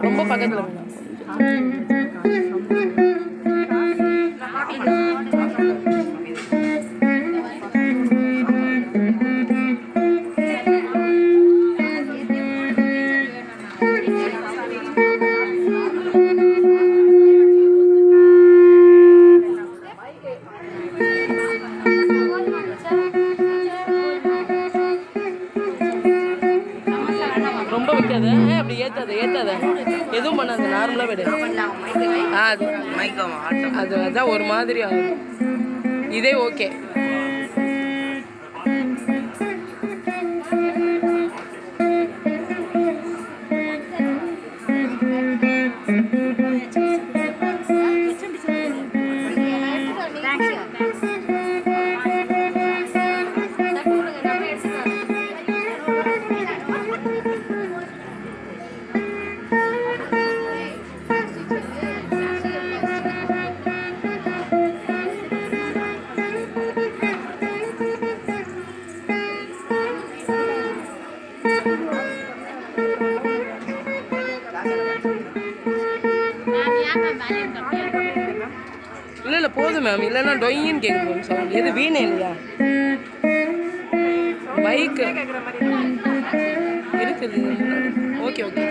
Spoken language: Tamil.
ரொம்ப பக்கத்துல ரொம்ப வைக்காத, அப்படி ஏத்தாத ஏத்தாத, எதுவும் பண்ணாத, நார்மலா விடு. அது அதான் ஒரு மாதிரி ஆகும். இதே ஓகே. இல்லை இல்லை போதும் மேம், இல்லைன்னா டொயின்னு கேட்கும் சார். எது வீணே இல்லையா? பைக்கு இருக்குது. Okay okay.